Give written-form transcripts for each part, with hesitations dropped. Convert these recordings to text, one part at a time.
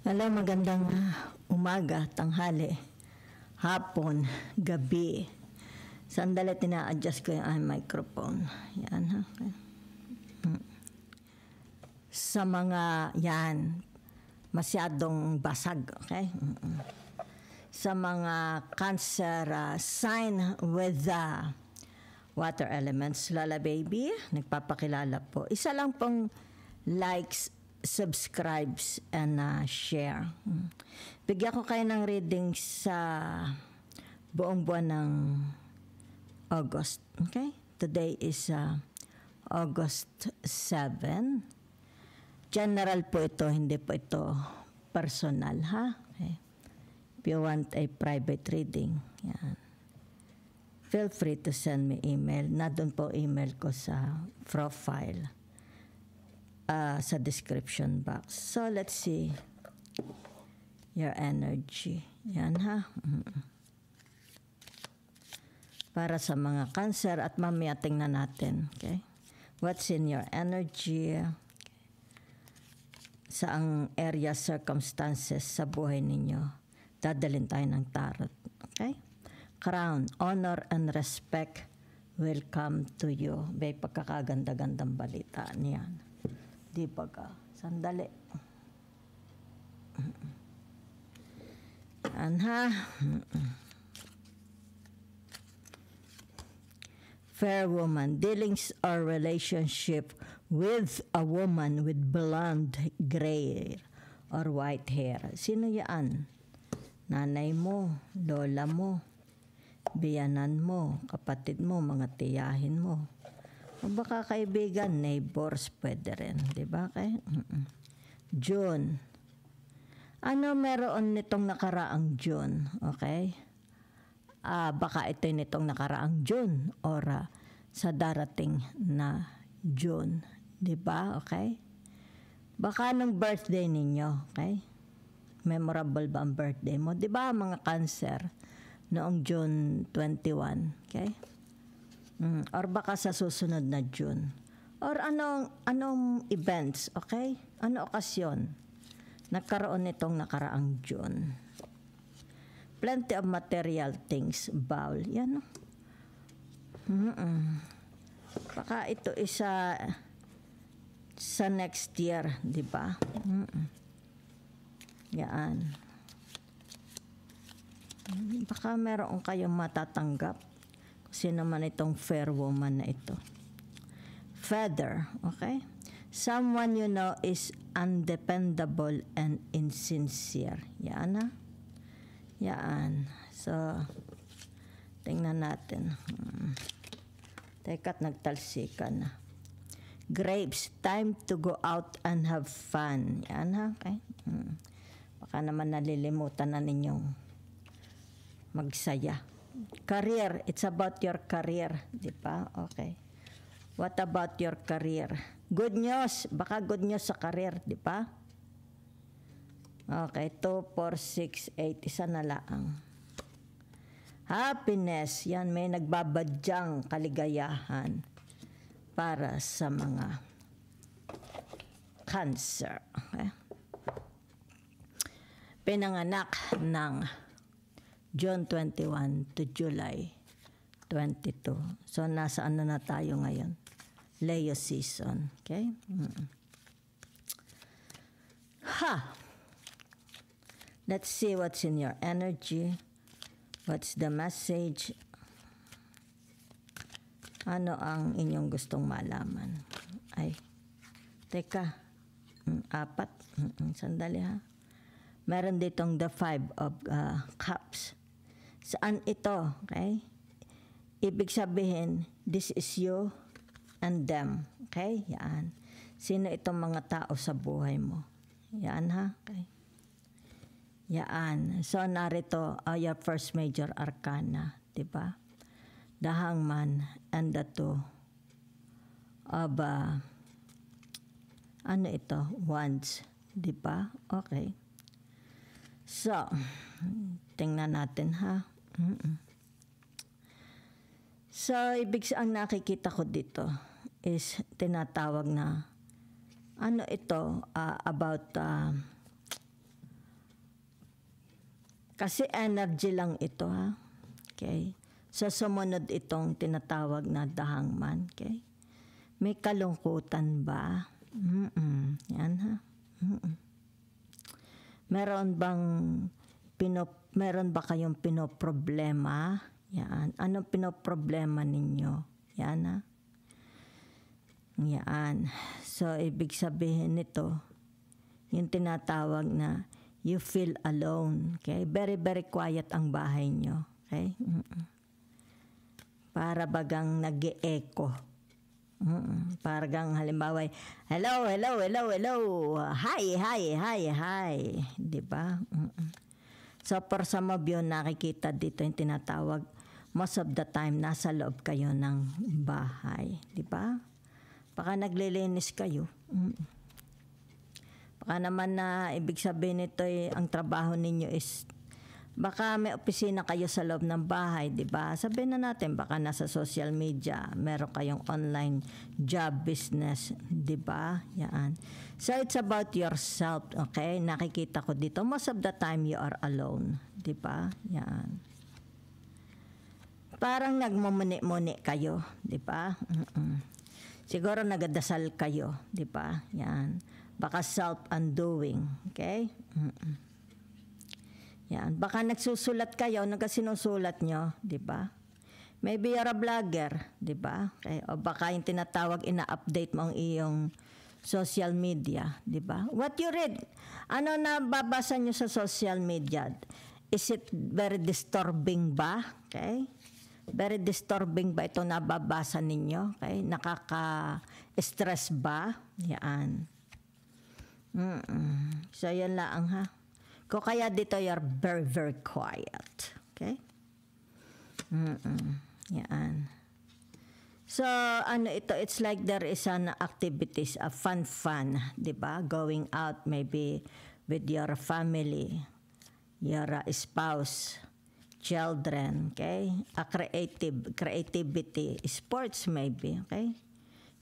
Hello, magandang umaga, tanghali, hapon, gabi. Sandali, tina-adjust ko yung aking microphone. Yan ha. Sa mga yan, masyadong basag, okay? Sa mga Cancer sign with the water elements, Lola Baby, nagpapakilala po. Isa lang pong likes, subscribes, and share. Bigyan ko kayo ng reading sa buong buwan ng August. Okay? Today is August 7. General po ito, hindi po ito personal, ha? Okay. If you want a private reading, yan. Feel free to send me email. Nandun po email ko sa profile. Sa description box. So, let's see your energy. Yan ha. Para sa mga Cancer at mamaya tingnan natin. Okay? What's in your energy? Saang area, circumstances sa buhay ninyo. Dadalhin tayo ng tarot. Okay? Crown, honor and respect will come to you. May pagkakaganda-gandang balita niyan. Di ba ka? Sandali. Anha. Fair woman. Dealings or relationship with a woman with blonde, gray, or white hair. Sino yan? Nanay mo, lola mo, biyanan mo, kapatid mo, mga tiyahin mo. O baka kaibigan, neighbors, pwede rin. Diba? Okay? June. Ano meron nitong nakaraang June? Okay? Baka ito nitong nakaraang June or sa darating na June. Diba? Okay? Baka nung birthday ninyo. Okay? Memorable ba ang birthday mo? Diba mga Cancer? Noong June 21. Okay? Or baka sa susunod na June. Or anong events, okay? Ano okasyon? Nagkaroon nitong nakaraang June. Plenty of material things, bowl. Yan. Baka ito isa sa next year, di ba? Yan. Baka meron kayong matatanggap. Sino man itong fair woman na ito. Feather, okay? Someone you know is undependable and insincere. Yan ha? Yan. So, tingnan natin. Teka't nagtalsikan na. Grapes, time to go out and have fun. Yan ha? Okay? Baka naman nalilimutan na ninyong magsaya. Career, it's about your career, di ba? Okay. What about your career? Good news, baka good news sa career, di ba? Okay, 2, 4, 6, 8, isa na lang. Happiness, yan may nagbabadyang kaligayahan para sa mga Cancer. Okay? Pinanganak ng June 21 to July 22. So, nasa ano na tayo ngayon? Leo season. Okay? Ha! Let's see what's in your energy. What's the message? Ano ang inyong gustong malaman? Ay, teka. 4. Sandali ha. Meron ditong the 5 of cups. Saan ito? Okay? Ibig sabihin, this is you and them. Okay? Yan. Sino itong mga tao sa buhay mo? Yan ha? Okay? Yan. So, narito your first major arcana. Diba? The Hangman and the 2 of ano ito? Wands. Diba? Okay. So, tingnan natin ha. So, ang nakikita ko dito is tinatawag na ano ito about Kasi energy lang ito, ha? Okay? So, sumunod itong tinatawag na the hangman. Okay? May kalungkutan ba? Yan, ha? Meron ba kayong pinoproblema? Yan. Anong pinoproblema ninyo? Yan, ha? Yan. So, ibig sabihin nito, yung tinatawag na you feel alone. Okay? Very, very quiet ang bahay nyo. Okay? Para bagang nag-e-echo. Parang halimbawa, hello, hello, hello, hello. Hi, hi, hi, hi. Diba? So, for some of you, nakikita dito yung tinatawag, most of the time, nasa loob kayo ng bahay. Diba? Baka naglilinis kayo. Baka naman na ibig sabihin nito ang trabaho ninyo is baka may opisina kayo sa loob ng bahay, di ba? Sabihin na natin baka nasa social media, meron kayong online job business, di ba? Yan. So it's about yourself, okay? Nakikita ko dito most of the time you are alone, di ba? Yan. Parang nagmumuni-muni kayo, di ba? Siguro nagadasal kayo, di ba? Yan. Baka self-undoing. Okay? Yan. Baka nagsusulat kayo, nagkasinusulat nyo. Di ba? Maybe you're a vlogger. Di ba? Okay? O baka yung tinatawag, ina-update mo ang iyong social media. Di ba? What you read? Ano na babasa nyo sa social media? Is it very disturbing ba? Okay? Very disturbing ba ito nababasa ninyo? Okay? Nakaka-stress ba? Yan. So, yan lang, ha? Kung kaya dito, you're very, very quiet. Okay? Yan. So, ano ito? It's like there is an activities, a fun, diba? Going out maybe with your family, your spouse, children, okay? A creativity, sports maybe, okay?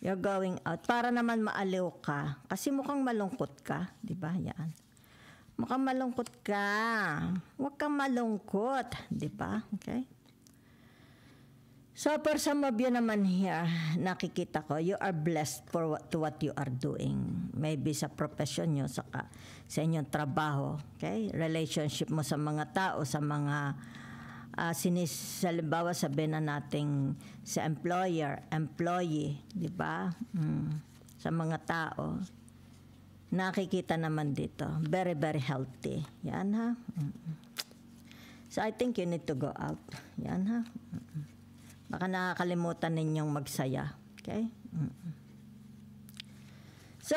You're going out para naman maaliw ka. Kasi mukhang malungkot ka. Di ba? Yan. Mukhang malungkot ka. Huwag kang malungkot. Di ba? Okay? So, for some of you naman here, nakikita ko, you are blessed for what you are doing. Maybe sa profession nyo, sa inyong trabaho. Okay? Relationship mo sa mga tao, sa mga halimbawa sabihin na nating sa employer, employee, di ba? Sa mga tao. Nakikita naman dito. Very, very healthy. Yan, ha? So, I think you need to go out. Yan, ha? Baka nakakalimutan ninyong magsaya. Okay? So,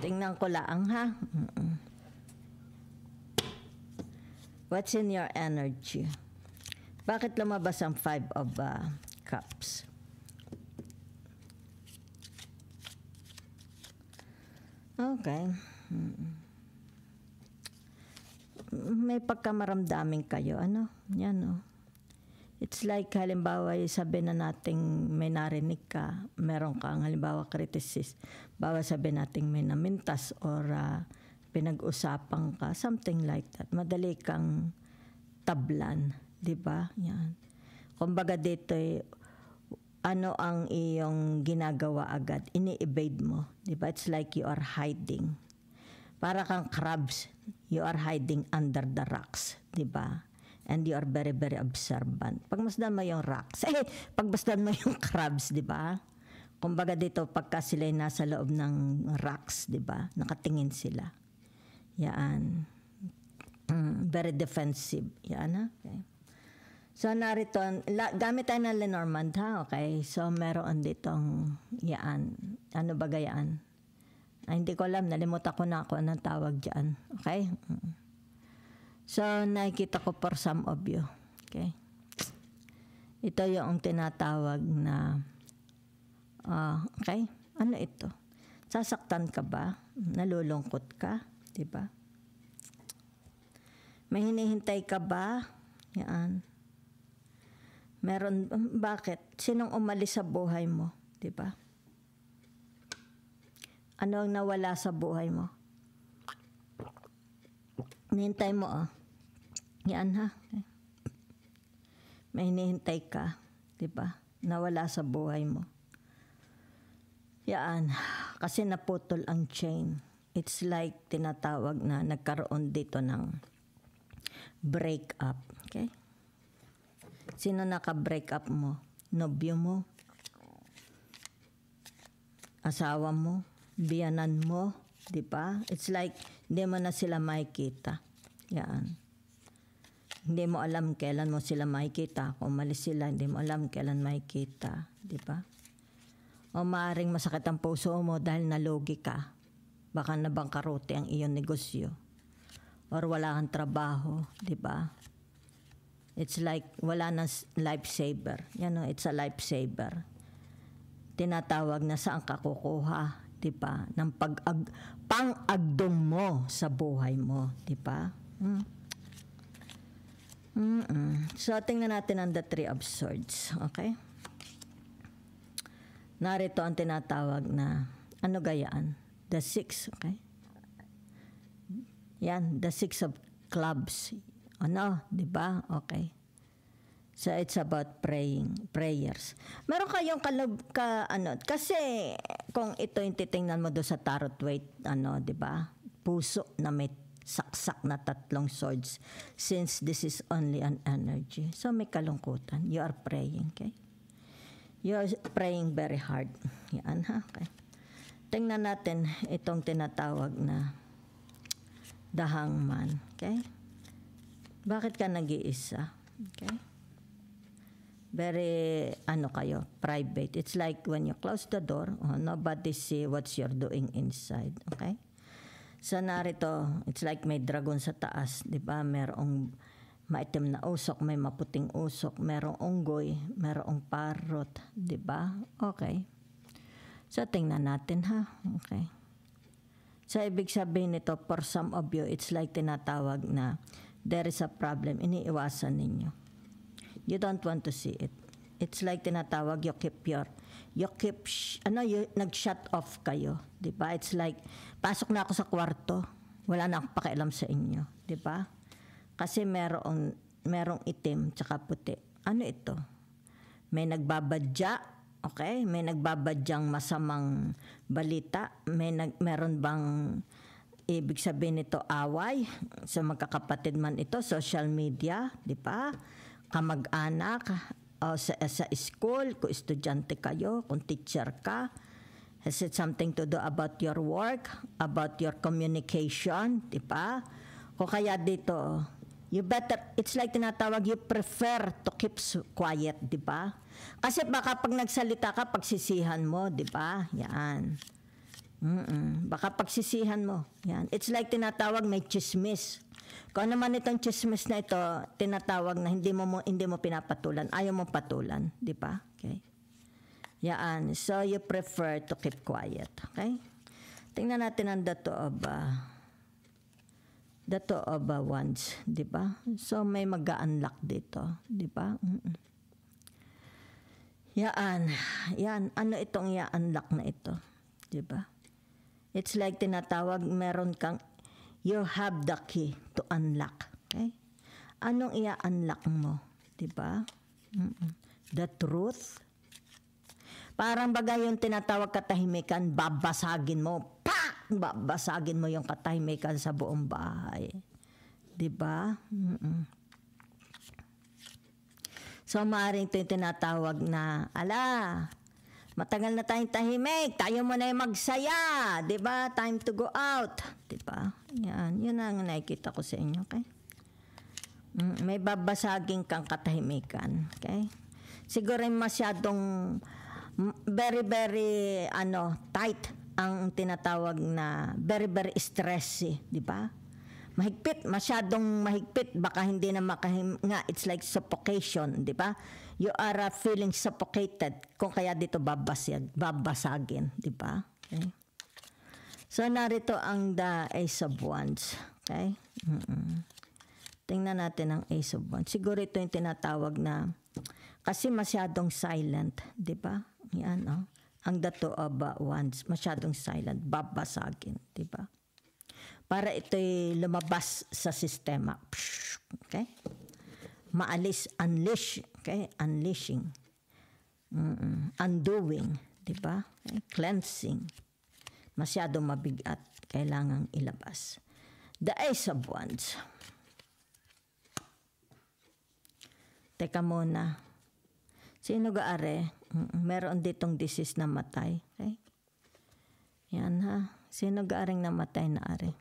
tingnan ko lang, ha? What's in your energy? Bakit lumabas ang 5 of Cups? Okay. May pagkamaramdamin kayo. Ano? Yan, oh. It's like, halimbawa, sabihin na natin may narinig ka, meron kang, halimbawa, criticism. Bawa sabihin natin may namintas or pinag-usapan ka, something like that. Madali kang tablan. Diba? Yan. Kumbaga dito, ano ang iyong ginagawa agad? Ini-evade mo. Diba? It's like you are hiding. Para kang crabs. You are hiding under the rocks. Diba? And you are very, very observant. Pagmasdan mo yung rocks. Pagmasdan mo yung crabs, diba? Kumbaga dito, pagka sila nasa loob ng rocks, diba? Nakatingin sila. Yan. Very defensive. Yan, ha? Okay. So, narito, gamit tayo ng Lenormand, ha? Okay? So, meron ditong, yan. Ano ba gayaan? Hindi ko alam, nalimutan ko na ako anong tawag dyan. Okay? So, nakikita ko for some of you. Okay? Ito yung tinatawag na, okay? Ano ito? Sasaktan ka ba? Nalulungkot ka? Diba? May hinihintay ka ba? Yan. Meron, bakit? Sinong umalis sa buhay mo? Diba? Ano ang nawala sa buhay mo? Hinihintay mo, Yan ha. Okay. May hinihintay ka, di ba? Nawala sa buhay mo. Yan. Kasi naputol ang chain. It's like tinatawag na nagkaroon dito ng break up. Okay? Sino naka-break up mo? Nobyo mo? Asawa mo? Biyanan mo? Di ba? It's like hindi mo na sila makikita. Yan. Hindi mo alam kailan mo sila makikita. Kung umalis sila, hindi mo alam kailan makikita. Di ba? O maaaring masakit ang puso mo dahil nalugi ka. Baka nabangkarote ang iyong negosyo. Or wala kang trabaho. Di ba? It's like wala nang lifesaver. Yan o, it's a lifesaver. Tinatawag na saan ka kukuha. Di ba? Ng pang-agdong mo sa buhay mo. Di ba? So, tingnan natin ang the three of swords. Okay? Narito ang tinatawag na, ano gayaan? The six, okay? Yan, the six of clubs. Ano, di ba? Okay. So, it's about prayers. Meron kayong kasi kung ito yung titingnan mo doon sa tarot weight, di ba? Puso na may saksak na 3 swords, since this is only an energy. So may kalungkutan. You are praying, okay? You are praying very hard. Yan ha, okay? Tingnan natin itong tinatawag na the hangman, okay? Bakit ka nag-iisa? Okay? Very, kayo, private. It's like when you close the door, nobody see what you're doing inside, okay? So narito, it's like may dragon sa taas, di ba? Merong maitim na usok, may maputing usok, merong unggoy, merong parrot, di ba? Okay. So tingnan natin ha. Okay. So ibig sabihin nito, for some of you, it's like tinatawag na there is a problem, iniiwasan ninyo. You don't want to see it. It's like tinatawag, nag-shut off kayo, 'di ba? It's like pasok na ako sa kwarto, wala na akong pakialam sa inyo, 'di ba? Kasi merong itim tsaka puti. Ano ito? May nagbabadya, okay? May nagbabadyang masamang balita, meron bang ibig sabihin nito away sa magkakapatid man ito, social media, 'di ba? Kamag-anak, sa school, kung estudyante kayo, kung teacher ka, has it something to do about your work, about your communication, di ba? Kung kaya dito, it's like tinatawag, you prefer to keep quiet, di ba? Kasi baka pag nagsalita ka, pagsisihan mo, di ba? Yan. Baka pagsisihan mo. Yan. It's like tinatawag, may chismis. Kung naman itong chismis na ito, tinatawag na hindi mo pinapatulan, ayaw mo patulan, di ba? Okay. Yan. So you prefer to keep quiet, okay? Tingnan natin ang the two of wands, di ba? So may mag-unlock dito, di ba? Yan. Ano itong i-unlock na ito, di ba? It's like tinatawag, meron kang you have the key to unlock. Okay? Anong i-unlock mo? Diba? The truth. Parang bagay yung tinatawag katahimikan, babasagin mo. Pa! Babasagin mo yung katahimikan sa buong bahay. Diba? So, maaaring ito yung tinatawag na, matagal na tayong tahimik. Tayo muna yung magsaya. Diba? Time to go out. Diba? Yan. Yun ang nakikita ko sa inyo. Okay? May babasagin kang katahimikan. Okay? Siguro masyadong very, very tight ang tinatawag na very, very stressy. Diba? Mahigpit. Masyadong mahigpit. Baka hindi na makahinga. It's like suffocation. Diba? You are feeling suffocated. Kung kaya dito babasagin, di ba? Okay. So narito ang the Ace of Wands, okay? Tingnan natin ang Ace of Wands. Siguro ito yung tinatawag na kasi masyadong silent, di ba? Yan, ang the Two of Wands, masyadong silent, babasagin, di ba? Para ito'y lumabas sa sistema. Okay? Maalis, unleash. Okay? Unleashing. Undoing. Diba? Okay? Cleansing. Masyado mabigat. Kailangang ilabas. The Ace of Wands. Teka muna. Sino gaare? Meron ditong disease na matay. Okay? Yan ha. Sino gaaring namatay na are?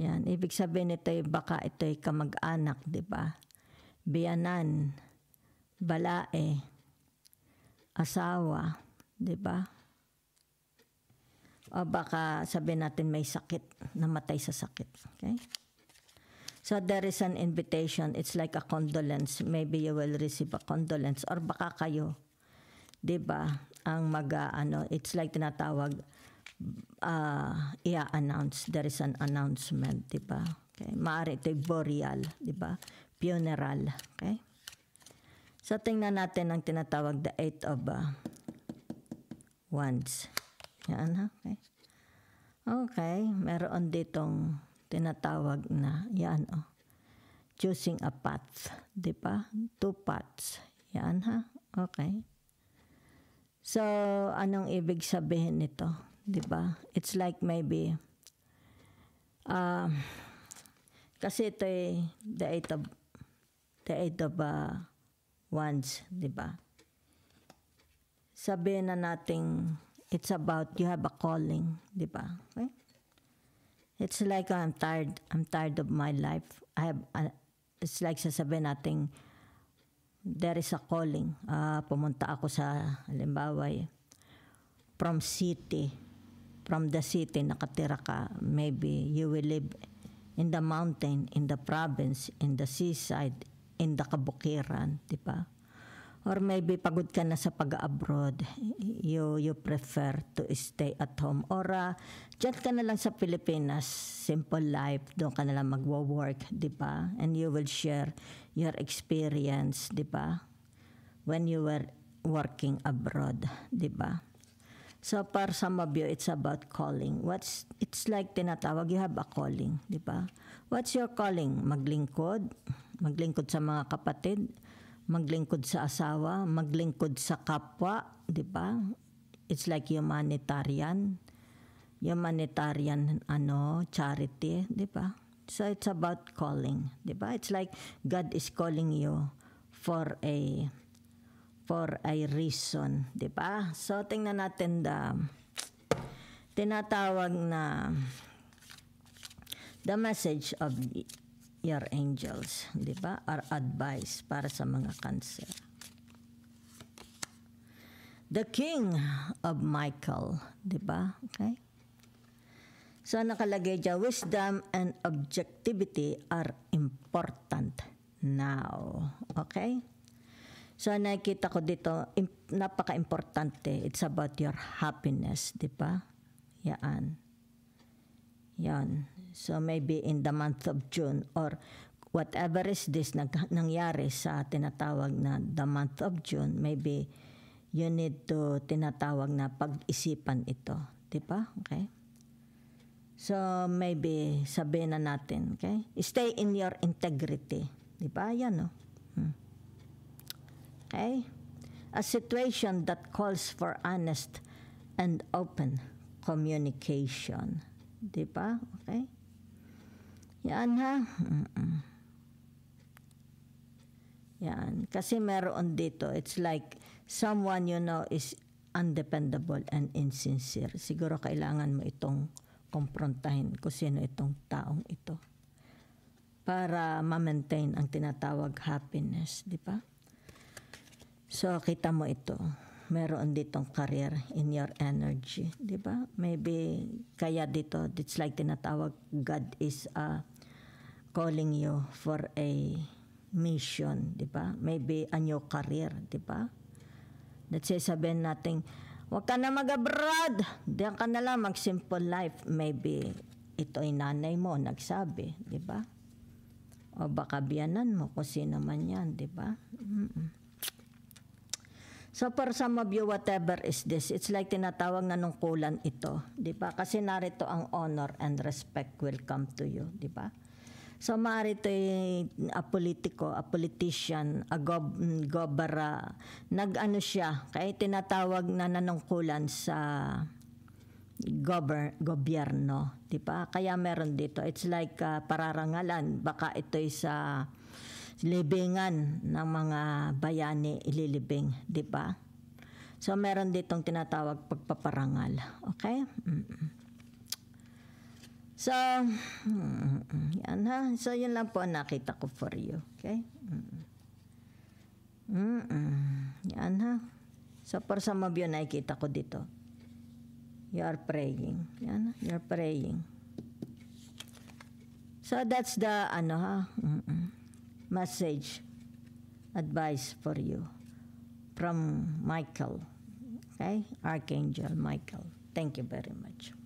Yan. Ibig sabihin ito'y baka ito'y kamag-anak, di ba? Biyanan, balae, asawa, di ba? O baka sabihin natin may sakit, namatay sa sakit. Okay? So there is an invitation. It's like a condolence. Maybe you will receive a condolence. Or baka kayo, di ba, ang it's like tinatawag, i-announce. There is an announcement, di ba? Okay. Maaari ito'y burial, di ba? Funeral, okay? So tingnan natin ang tinatawag the Eight of Wands. Yan, ha? Okay. Okay, meron ditong tinatawag na, yan, choosing a path, di ba? 2 paths. Yan, ha? Okay. So, anong ibig sabihin nito? Di ba? It's like maybe, kasi ito the eight of wands, di ba? Sabihin na natin, it's about you have a calling, di ba? Okay? It's like I'm tired of my life. It's like sasabihin natin, there is a calling. Pumunta ako sa, halimbawa, from the city, nakatira ka, maybe you will live in the mountain, in the province, in the seaside, in the kabukiran, di ba? Or maybe pagod ka na sa pag-abroad, you prefer to stay at home. Or dyan ka na lang sa Pilipinas, simple life, doon ka na lang magwo-work, di ba? And you will share your experience, di ba? When you were working abroad, di ba? So for some of you, it's about calling. It's like tinatawag, you have a calling, di ba? What's your calling? Maglingkod sa mga kapatid, maglingkod sa asawa, maglingkod sa kapwa, di ba? It's like humanitarian charity, di ba? So it's about calling, di ba? It's like God is calling you for a reason, di ba? So tingnan natin tinatawag na the message of your angels, di ba? Or advice para sa mga Cancer. The King of Michael, di ba? Okay? So nakalagay dyan, wisdom and objectivity are important now. Okay? So nakikita ko dito, napaka-importante. It's about your happiness, di ba? Yan. So maybe in the month of June or whatever is this nangyari sa tinatawag na the month of June, maybe you need to tinatawag na pag-isipan ito. Di ba? Okay? So maybe sabihin na natin, okay? Stay in your integrity. Di ba? Yan, no? Okay? A situation that calls for honest and open communication. Di ba? Okay? Yan, ha? Yan. Kasi meron dito, it's like someone you know is undependable and insincere. Siguro kailangan mo itong komprontahin kung sino itong taong ito para ma-maintain ang tinatawag happiness, di ba? So, kita mo ito. Meron ditong career in your energy, di ba? Maybe, kaya dito, it's like tinatawag, God is calling you for a mission, di ba? Maybe a new career, di ba? Let's say, sabihin natin, huwag ka na mag-abroad, diyan ka na lang mag-simple life. Maybe, ito ay nanay mo, nagsabi, di ba? O baka biyanan mo, kung sino man yan, di ba? So for some of you, whatever is this, it's like tinatawag na nungkulan ito, di ba? Kasi narito ang honor and respect will come to you, di ba? So, maaari ito a politiko, a politician, a gobara. Nag-ano siya, kaya tinatawag na nanungkulan sa gobyerno. Diba? Kaya meron dito. It's like pararangalan. Baka ito'y sa libingan ng mga bayani ililibing. Diba? So, meron ditong tinatawag pagpaparangal. Okay? So, yan ha. So, yun lang po ang nakita ko for you. Okay? Yan ha. So, for some of you, nakikita ko dito. You are praying. Yan, you're praying. So, that's the, message, advice for you from Michael. Okay? Archangel Michael. Thank you very much.